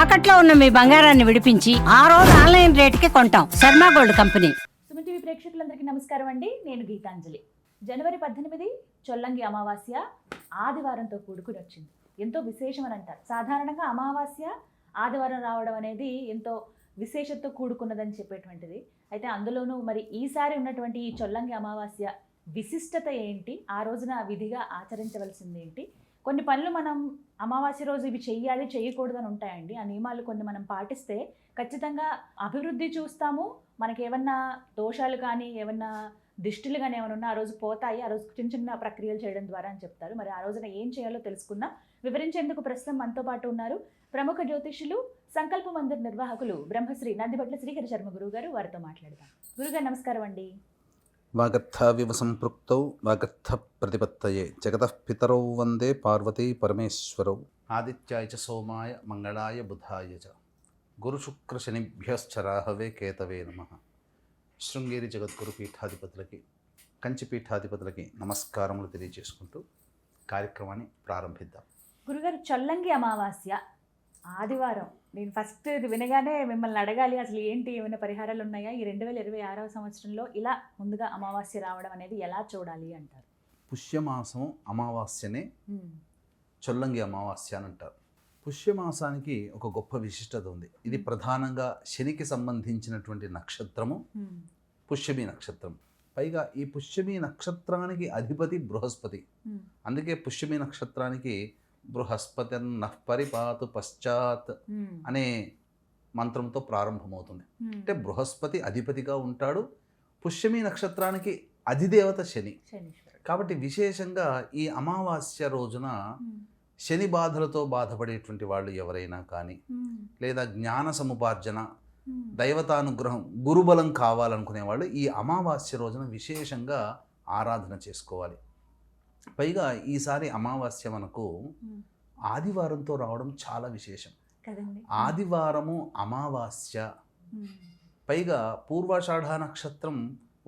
తాకట్లో ఉన్న మీ బంగారాన్ని విడిపించి ఆ రోజు ఆన్లైన్ రేటుకి కొంటాం. Sharma gold company. Suman TV ప్రేక్షకులందరికీ నమస్కారం అండి. నేను గీతాంజలి. జనవరి 18 చొల్లంగి అమావాస్య ఆదివారంతో కూడుకుని వచ్చింది. ఎంతో విశేషం అని అంటారు. సాధారణంగా అమావాస్య ఆదివారం రావడం అనేది ఎంతో విశేషంతో కూడుకున్నదని చెప్పేటువంటిది. అయితే అందులోనూ మరి ఈసారి ఉన్నటువంటి ఈ చొల్లంగి అమావాస్య విశిష్టత ఏంటి, ఆ రోజున విధిగా ఆచరించవలసింది ఏంటి, కొన్ని పనులు మనం అమావాస్య రోజు ఇవి చెయ్యాలి చేయకూడదని ఉంటాయండి. ఆ నియమాలు కొన్ని మనం పాటిస్తే ఖచ్చితంగా అభివృద్ధి చూస్తాము. మనకి ఏమన్నా దోషాలు కానీ ఏమన్నా దిష్టిలు కానీ ఏమైనా ఉన్నా ఆ రోజు పోతాయి. ఆ రోజు చిన్న చిన్న ప్రక్రియలు చేయడం ద్వారా అని చెప్తారు. మరి ఆ రోజున ఏం చేయాలో తెలుసుకుందాం. వివరించేందుకు ప్రస్తుతం మనతో పాటు ఉన్నారు ప్రముఖ జ్యోతిష్యులు, సంకల్ప మందిర్ నిర్వాహకులు బ్రహ్మశ్రీ నందిబట్ల శ్రీహరి శర్మ గురువు గారు. వారితో మాట్లాడదాం. గురుగారు నమస్కారం అండి. వాగర్థావివ సంపృక్తౌ వాగర్థ ప్రతిపత్తయే జగతః పితరౌ వందే పార్వతీ పరమేశ్వరౌ ఆదిత్యాయ చ సోమాయ మంగళాయ బుధాయ చ గురుశుక్ర శనిభ్యశ్చరాహవే కేతవే నమః. శృంగేరి జగద్గురు పీఠాధిపతులకి, కంచి పీఠాధిపతులకి నమస్కారములు తెలియజేసుకుంటూ కార్యక్రమాన్ని ప్రారంభిద్దాం. గురుగారు, చొల్లంగి అమావాస్య ఆదివారం, నేను ఫస్ట్ ఇది వినగానే మిమ్మల్ని అడగాలి, అసలు ఏంటి, ఏమైనా పరిహారాలు ఉన్నాయా? ఈ 2026వ సంవత్సరంలో ఇలా ముందుగా అమావాస్య రావడం అనేది ఎలా చూడాలి అంటారు? పుష్యమాసం అమావాస్యనే చొల్లంగి అమావాస్య అని అంటారు. పుష్యమాసానికి ఒక గొప్ప విశిష్టత ఉంది. ఇది ప్రధానంగా శనికి సంబంధించినటువంటి నక్షత్రము పుష్యమి నక్షత్రం. పైగా ఈ పుష్యమి నక్షత్రానికి అధిపతి బృహస్పతి. అందుకే పుష్యమి నక్షత్రానికి బృహస్పతిర్నః పరిపాతు పశ్చాత్ అనే మంత్రంతో ప్రారంభమవుతుంది. అంటే బృహస్పతి అధిపతిగా ఉంటాడు. పుష్యమి నక్షత్రానికి అధిదేవత శని. కాబట్టి విశేషంగా ఈ అమావాస్య రోజున శని బాధలతో బాధపడేటువంటి వాళ్ళు ఎవరైనా కానీ, లేదా జ్ఞాన సముపార్జన, దైవతానుగ్రహం, గురుబలం కావాలనుకునే వాళ్ళు ఈ అమావాస్య రోజున విశేషంగా ఆరాధన చేసుకోవాలి. పైగా ఈసారి అమావాస్య మనకు ఆదివారంతో రావడం చాలా విశేషం. ఆదివారము అమావాస్య, పైగా పూర్వాషాఢ నక్షత్రం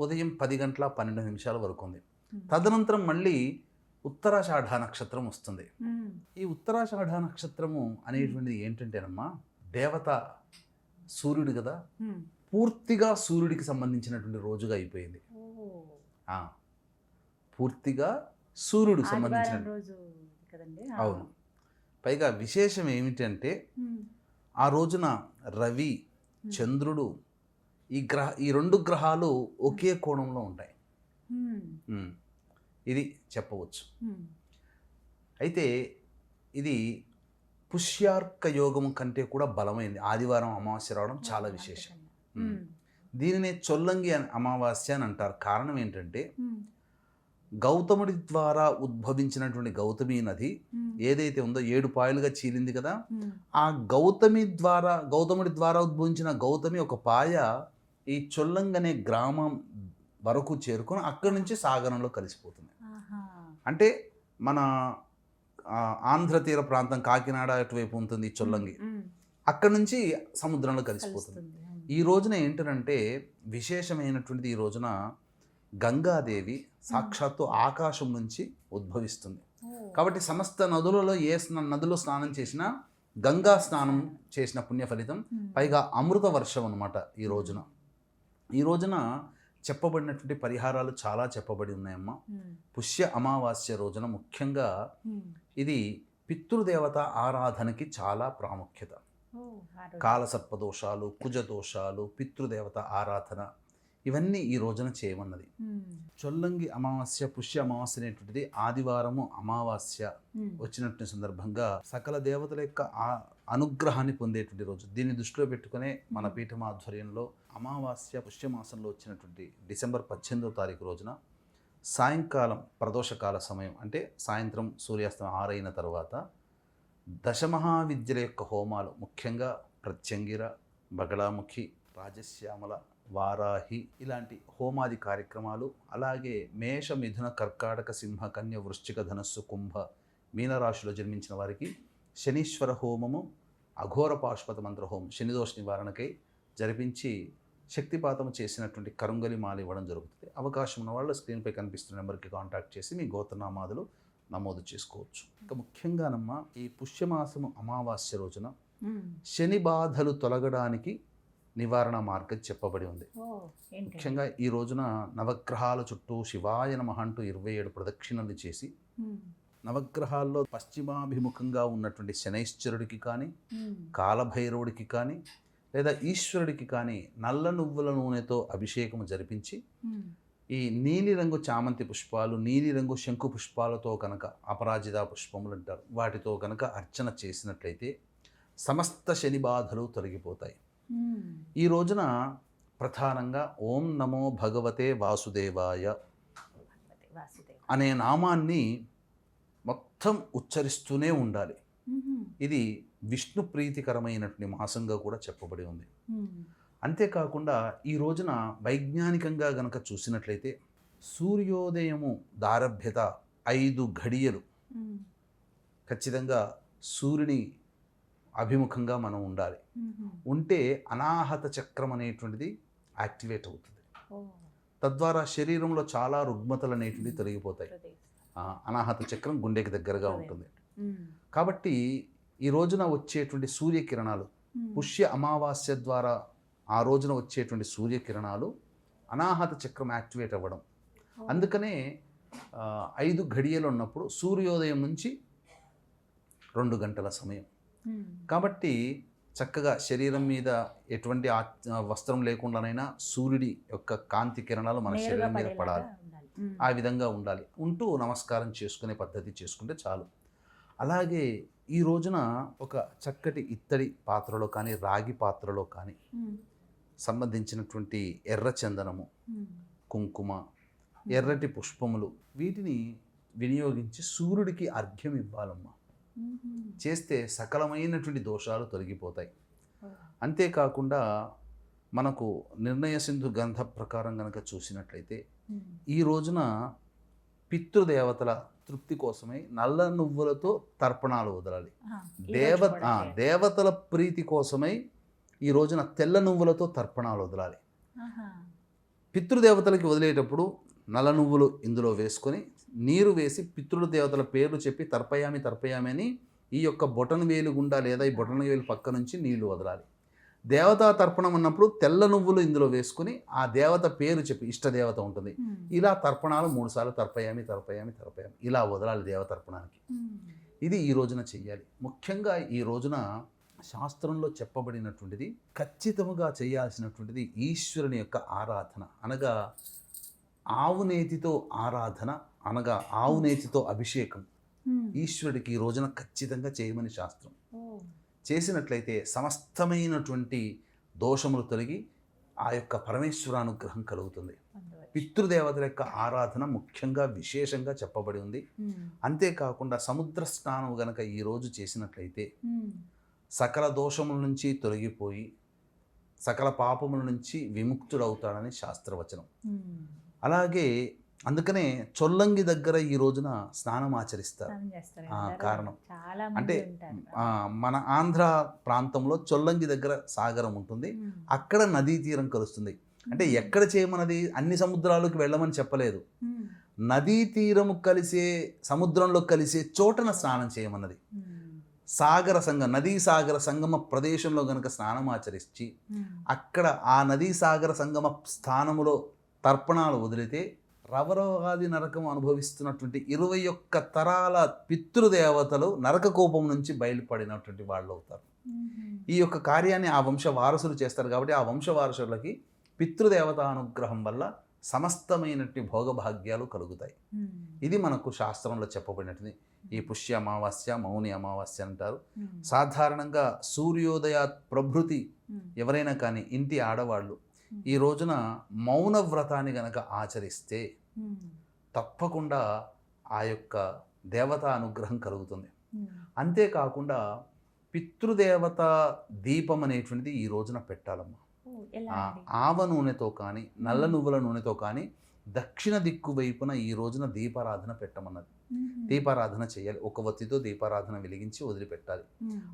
ఉదయం 10 గంటల 12 నిమిషాల వరకు ఉంది. తదనంతరం మళ్ళీ ఉత్తరాషాఢ నక్షత్రం వస్తుంది. ఈ ఉత్తరాషాఢ నక్షత్రము అనేటువంటిది ఏంటంటేనమ్మా, దేవత సూర్యుడు కదా, పూర్తిగా సూర్యుడికి సంబంధించినటువంటి రోజుగా అయిపోయింది. పూర్తిగా సూర్యుడికి సంబంధించిన అవును. పైగా విశేషం ఏమిటంటే ఆ రోజున రవి, చంద్రుడు, ఈ 2 గ్రహాలు ఒకే కోణంలో ఉంటాయి. ఇది చెప్పవచ్చు. అయితే ఇది పుష్యార్క యోగం కంటే కూడా బలమైంది. ఆదివారం అమావాస్య రావడం చాలా విశేషం. దీనినే చొల్లంగి అమావాస్య అని అంటారు. కారణం ఏంటంటే గౌతముడి ద్వారా ఉద్భవించినటువంటి గౌతమి నది ఏదైతే ఉందో 7 పాయలుగా చీలింది కదా, ఆ గౌతముడి ద్వారా ఉద్భవించిన గౌతమి ఒక పాయ ఈ చొల్లంగి అనే గ్రామం వరకు చేరుకొని అక్కడి నుంచి సాగరంలో కలిసిపోతుంది. అంటే మన ఆంధ్ర తీర ప్రాంతం కాకినాడ అటువైపు ఉంటుంది చొల్లంగి, అక్కడి నుంచి సముద్రంలో కలిసిపోతుంది. ఈ రోజున ఏంటంటే విశేషమైనటువంటిది, ఈ రోజున గంగాదేవి సాక్షాత్తు ఆకాశం నుంచి ఉద్భవిస్తుంది. కాబట్టి సమస్త నదులలో నదిలో స్నానం చేసినా గంగా స్నానం చేసిన పుణ్య ఫలితం, పైగా అమృత వర్షం అన్నమాట. ఈ రోజున చెప్పబడినటువంటి పరిహారాలు చాలా చెప్పబడి ఉన్నాయమ్మా. పుష్య అమావాస్య రోజున ముఖ్యంగా ఇది పితృదేవత ఆరాధనకి చాలా ప్రాముఖ్యత. కాలసర్పదోషాలు, కుజదోషాలు, పితృదేవత ఆరాధన, ఇవన్నీ ఈ రోజున చేయమన్నది. చొల్లంగి అమావాస్య, పుష్య అమావాస్య అనేటువంటిది ఆదివారము అమావాస్య వచ్చినటువంటి సందర్భంగా సకల దేవతల యొక్క అనుగ్రహాన్ని పొందేటువంటి రోజు. దీన్ని దృష్టిలో పెట్టుకునే మన పీఠం ఆధ్వర్యంలో అమావాస్య పుష్యమాసంలో వచ్చినటువంటి డిసెంబర్ 18వ తారీఖు రోజున సాయంకాలం ప్రదోషకాల సమయం, అంటే సాయంత్రం సూర్యాస్తం 6 అయిన తర్వాత దశమహావిద్యల యొక్క హోమాలు, ముఖ్యంగా ప్రత్యంగిర, బగళాముఖి, రాజశ్యామల, వారాహి ఇలాంటి హోమాది కార్యక్రమాలు, అలాగే మేష, మిథున, కర్కాటక, సింహ, కన్య, వృశ్చిక, ధనస్సు, కుంభ, మీనరాశిలో జన్మించిన వారికి శనీశ్వర హోమము, అఘోర పాశుపత మంత్ర హోమం శనిదోష నివారణకై జరిపించి శక్తిపాతం చేసినటువంటి కరుంగలి మాల ఇవ్వడం జరుగుతుంది. అవకాశం ఉన్న వాళ్ళు స్క్రీన్పై కనిపిస్తున్న నెంబర్కి కాంటాక్ట్ చేసి మీ గోత్రనామాదులు నమోదు చేసుకోవచ్చు. ఇంకా ముఖ్యంగానమ్మా, ఈ పుష్యమాసము అమావాస్య రోజున శని బాధలు తొలగడానికి నివారణ మార్గం చెప్పబడి ఉంది. ఏంటి? ముఖ్యంగా ఈ రోజున నవగ్రహాల చుట్టూ శివాయ నమః అంటూ 27 ప్రదక్షిణలు చేసి నవగ్రహాల్లో పశ్చిమాభిముఖంగా ఉన్నటువంటి శనైశ్చరుడికి కానీ కాలభైరవుడికి కానీ లేదా ఈశ్వరుడికి కానీ నల్ల నువ్వుల నూనెతో అభిషేకం జరిపించి ఈ నీలిరంగు చామంతి పుష్పాలు, నీలిరంగు శంకు పుష్పాలతో కనుక అపరాజిత పుష్పములు అంటారు, వాటితో కనుక అర్చన చేసినట్లయితే సమస్త శని బాధలు తొలగిపోతాయి. ఈ రోజున ప్రధానంగా ఓం నమో భగవతే వాసుదేవాయ అనే నామాన్ని మొత్తం ఉచ్చరిస్తూనే ఉండాలి. ఇది విష్ణు ప్రీతికరమైనటువంటి మాసంగా కూడా చెప్పబడి ఉంది. అంతేకాకుండా ఈ రోజున వైజ్ఞానికంగా గనక చూసినట్లయితే సూర్యోదయము దారభ్యత 5 ఘడియలు ఖచ్చితంగా సూర్యుని అభిముఖంగా మనం ఉండాలి. ఉంటే అనాహత చక్రం అనేటువంటిది యాక్టివేట్ అవుతుంది. తద్వారా శరీరంలో చాలా రుగ్మతలు అనేటువంటివి తొలగిపోతాయి. అనాహత చక్రం గుండెకి దగ్గరగా ఉంటుంది. కాబట్టి ఈ రోజున వచ్చేటువంటి సూర్యకిరణాలు పుష్య అమావాస్య ద్వారా ఆ రోజున వచ్చేటువంటి సూర్యకిరణాలు అనాహత చక్రం యాక్టివేట్ అవ్వడం. అందుకనే 5 ఘడియలు ఉన్నప్పుడు సూర్యోదయం నుంచి 2 గంటల సమయం. కాబట్టి చక్కగా శరీరం మీద ఎటువంటి వస్త్రం లేకుండానైనా సూర్యుడి యొక్క కాంతి కిరణాలు మన శరీరం మీద పడాలి. ఆ విధంగా ఉండాలి. ఉంటూ నమస్కారం చేసుకునే పద్ధతి చేసుకుంటే చాలు. అలాగే ఈ రోజున ఒక చక్కటి ఇత్తడి పాత్రలో కానీ రాగి పాత్రలో కానీ సంబంధించినటువంటి ఎర్ర చందనము, కుంకుమ, ఎర్రటి పుష్పములు వీటిని వినియోగించి సూర్యుడికి అర్ఘ్యం ఇవ్వాలమ్మా. చేస్తే సకలమైనటువంటి దోషాలు తొలగిపోతాయి. అంతేకాకుండా మనకు నిర్ణయ సింధు గ్రంథ ప్రకారం కనుక చూసినట్లయితే ఈ రోజున పితృదేవతల తృప్తి కోసమై నల్ల నువ్వులతో తర్పణాలు వదలాలి. దేవతల ప్రీతి కోసమై ఈ రోజున తెల్ల నువ్వులతో తర్పణాలు వదలాలి. పితృదేవతలకి వదిలేటప్పుడు నల్ల నువ్వులు ఇందులో వేసుకొని నీరు వేసి పితృదేవతల పేర్లు చెప్పి తర్పయామి అని ఈ యొక్క బొటన వేలు గుండా లేదా ఈ బొటన వేలు పక్క నుంచి నీళ్లు వదలాలి. దేవతా తర్పణం ఉన్నప్పుడు తెల్ల నువ్వులు ఇందులో వేసుకుని ఆ దేవత పేరు చెప్పి, ఇష్టదేవత ఉంటుంది, ఇలా తర్పణాలు 3 సార్లు తర్పయామి ఇలా వదలాలి దేవతర్పణానికి. ఇది ఈ రోజున చెయ్యాలి. ముఖ్యంగా ఈ రోజున శాస్త్రంలో చెప్పబడినటువంటిది ఖచ్చితంగా చేయాల్సినటువంటిది ఈశ్వరుని యొక్క ఆరాధన, అనగా ఆవునేతితో ఆరాధన, అనగా ఆవునేతితో అభిషేకం ఈశ్వరుడికి ఈ రోజున ఖచ్చితంగా చేయమని శాస్త్రం. చేసినట్లయితే సమస్తమైనటువంటి దోషములు తొలగి ఆ యొక్క పరమేశ్వరానుగ్రహం కలుగుతుంది. పితృదేవతల యొక్క ఆరాధన ముఖ్యంగా విశేషంగా చెప్పబడి ఉంది. అంతేకాకుండా సముద్ర స్నానం గనక ఈరోజు చేసినట్లయితే సకల దోషముల నుంచి తొలగిపోయి సకల పాపముల నుంచి విముక్తుడవుతాడని శాస్త్రవచనం. అలాగే అందుకనే చొల్లంగి దగ్గర ఈ రోజున స్నానం ఆచరిస్తారు. కారణం అంటే మన ఆంధ్ర ప్రాంతంలో చొల్లంగి దగ్గర సాగరం ఉంటుంది, అక్కడ నదీ తీరం కలుస్తుంది. అంటే ఎక్కడ చేయమన్నది అన్ని సముద్రాలకు వెళ్ళమని చెప్పలేదు, నదీ తీరము కలిసే సముద్రంలో కలిసే చోటన స్నానం చేయమన్నది. సాగర సంగం, నదీ సాగర సంగమ ప్రదేశంలో గనక స్నానం ఆచరించి అక్కడ ఆ నదీ సాగర సంగమ స్థానములో తర్పణాలు వదిలితే రవరవాది నరకం అనుభవిస్తున్నటువంటి 21 తరాల పితృదేవతలు నరక కోపం నుంచి బయలుపడినటువంటి వాళ్ళు అవుతారు. ఈ యొక్క కార్యాన్ని ఆ వంశ వారసులు చేస్తారు. కాబట్టి ఆ వంశ వారసులకి పితృదేవత అనుగ్రహం వల్ల సమస్తమైనటువంటి భోగభాగ్యాలు కలుగుతాయి. ఇది మనకు శాస్త్రంలో చెప్పబడినటువంటి ఈ పుష్య అమావాస్య, మౌని అమావాస్య అంటారు. సాధారణంగా సూర్యోదయ ప్రభృతి ఎవరైనా కానీ ఇంటి ఆడవాళ్ళు ఈ రోజున మౌన వ్రతాన్ని గనక ఆచరిస్తే తప్పకుండా ఆ యొక్క దేవత అనుగ్రహం కలుగుతుంది. అంతేకాకుండా పితృదేవత దీపం అనేటువంటిది ఈ రోజున పెట్టాలమ్మా. ఆవ నూనెతో కానీ నల్ల నువ్వుల నూనెతో కానీ దక్షిణ దిక్కు వైపున ఈ రోజున దీపారాధన పెట్టమన్నది. దీపారాధన చేయాలి. ఒక వత్తితో దీపారాధన వెలిగించి వదిలిపెట్టాలి.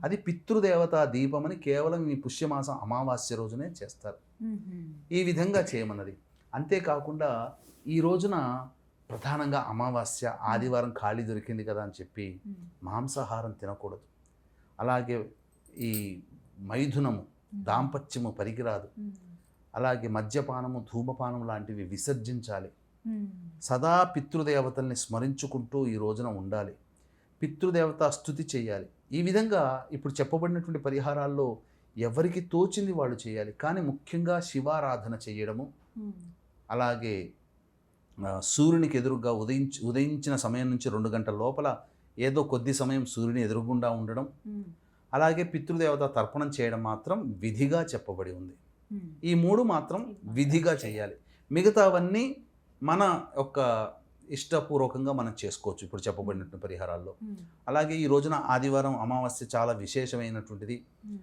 అది పితృదేవత దీపం అని కేవలం ఈ పుష్యమాసం అమావాస్య రోజునే చేస్తారు. ఈ విధంగా చేయమన్నది. అంతేకాకుండా ఈ రోజున ప్రధానంగా అమావాస్య, ఆదివారం ఖాళీ దొరికింది కదా అని చెప్పి మాంసాహారం తినకూడదు. అలాగే ఈ మైథునము, దాంపత్యము పనికిరాదు. ఉమ్. అలాగే మద్యపానము, ధూమపానం లాంటివి విసర్జించాలి. ఉమ్. సదా పితృదేవతల్ని స్మరించుకుంటూ ఈ రోజున ఉండాలి. పితృదేవత స్తుతి చేయాలి. ఈ విధంగా ఇప్పుడు చెప్పబడినటువంటి పరిహారాల్లో ఎవరికి తోచింది వాళ్ళు చేయాలి. కానీ ముఖ్యంగా శివారాధన చేయడము, ఉమ్. అలాగే సూర్యునికి ఎదురుగా ఉదయించిన సమయం నుంచి 2 గంటల లోపల ఏదో కొద్ది సమయం సూర్యుని ఎదురుగుండా ఉండడం, ఉమ్. అలాగే పితృదేవత తర్పణం చేయడం మాత్రం విధిగా చెప్పబడి ఉంది. ఉమ్. ఈ 3 మాత్రం విధిగా చేయాలి. మిగతావన్నీ మన యొక్క ఇష్టపూర్వకంగా మనం చేసుకోవచ్చు ఇప్పుడు చెప్పబడినటువంటి పరిహారాల్లో. ఉమ్. అలాగే ఈ రోజున ఆదివారం అమావాస్య చాలా విశేషమైనటువంటిది. ఉమ్.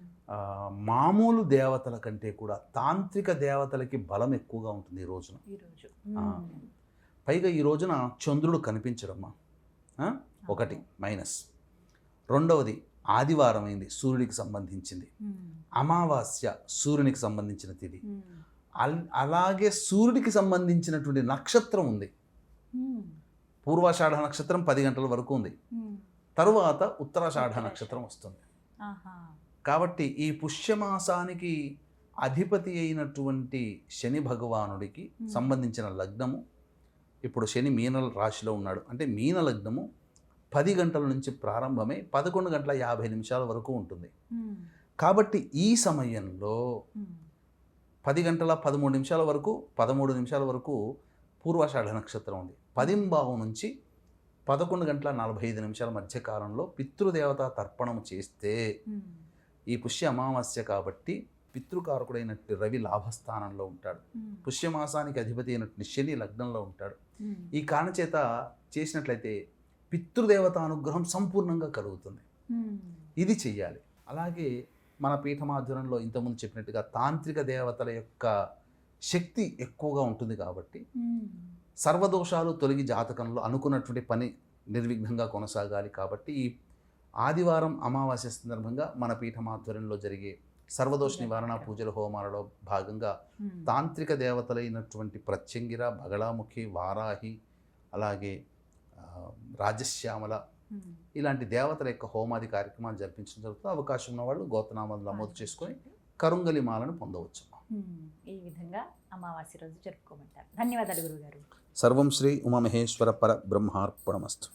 మామూలు దేవతల కంటే కూడా తాంత్రిక దేవతలకి బలం ఎక్కువగా ఉంటుంది ఈ రోజున. ఈరోజు పైగా ఈ రోజున చంద్రుడు కనిపించడమ్మా ఒకటి మైనస్. రెండవది ఆదివారం అయింది, సూర్యుడికి సంబంధించింది. అమావాస్య సూర్యునికి సంబంధించిన తిథి. అలాగే సూర్యుడికి సంబంధించినటువంటి నక్షత్రం ఉంది. పూర్వాషాఢ నక్షత్రం 10 గంటల వరకు ఉంది. తరువాత ఉత్తరాషాఢ నక్షత్రం వస్తుంది. కాబట్టి ఈ పుష్యమాసానికి అధిపతి అయినటువంటి శని భగవానుడికి సంబంధించిన లగ్నము, ఇప్పుడు శని మీన రాశిలో ఉన్నాడు అంటే మీన లగ్నము 10 గంటల నుంచి ప్రారంభమై 11 గంటల 50 నిమిషాల వరకు ఉంటుంది. కాబట్టి ఈ సమయంలో 10 గంటల 13 నిమిషాల వరకు 13 నిమిషాల వరకు పూర్వాషాఢ నక్షత్రం ఉంది. 10 నుంచి 11 గంటల 45 నిమిషాల మధ్య కాలంలో పితృదేవత తర్పణం చేస్తే ఈ పుష్య అమావాస్య కాబట్టి పితృకారకుడైనట్టు రవి లాభస్థానంలో ఉంటాడు. పుష్యమాసానికి అధిపతి అయినట్టు శని లగ్నంలో ఉంటాడు. ఈ కారణ చేత చేసినట్లయితే పితృదేవత అనుగ్రహం సంపూర్ణంగా కలుగుతుంది. ఇది చెయ్యాలి. అలాగే మన పీఠమాధ్వర్యంలో ఇంతకుముందు చెప్పినట్టుగా తాంత్రిక దేవతల యొక్క శక్తి ఎక్కువగా ఉంటుంది కాబట్టి సర్వదోషాలు తొలగి జాతకంలో అనుకున్నటువంటి పని నిర్విఘ్నంగా కొనసాగాలి. కాబట్టి ఈ ఆదివారం అమావాస్య సందర్భంగా మన పీఠమాధ్వర్యంలో జరిగే సర్వదోష నివారణ పూజల హోమాలలో భాగంగా తాంత్రిక దేవతలైనటువంటి ప్రత్యంగిర, బగళాముఖి, వారాహి, అలాగే రాజశ్యామల ఇలాంటి దేవతల యొక్క హోమాది కార్యక్రమాలు జరిపించడం జరుగుతుంది. అవకాశం ఉన్న వాళ్ళు గోత్రనామాలు నమోదు చేసుకొని కరుంగలి మాలను పొందవచ్చు. ఈ విధంగా అమావాస్య రోజు జరుపుకోమంటారు. ధన్యవాదాలు గురుగారు. సర్వం శ్రీ ఉమామహేశ్వర పర బ్రహ్మార్పణమస్తు.